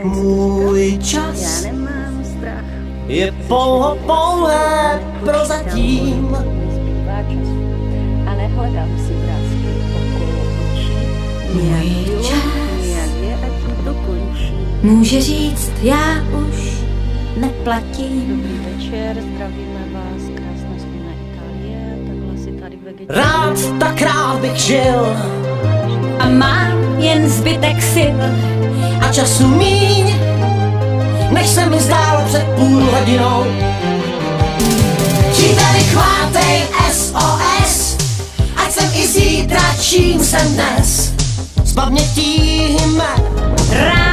Můj čas je pouhé prozatím. Ale hledám si vrásky okolo očí. Můj čas Může říct, já už neplatím. Dobrý večer, zdravíme vás, krásné slunné Itálie, takhle si tady vegetarián. Rád, tak rád bych žil A mám jen zbytek sil a času míň, než se mi zdálo před půl hodinou. Čítali chvátej SOS, ať jsem i zítra, čím jsem dnes. Zbav mě tíhme rád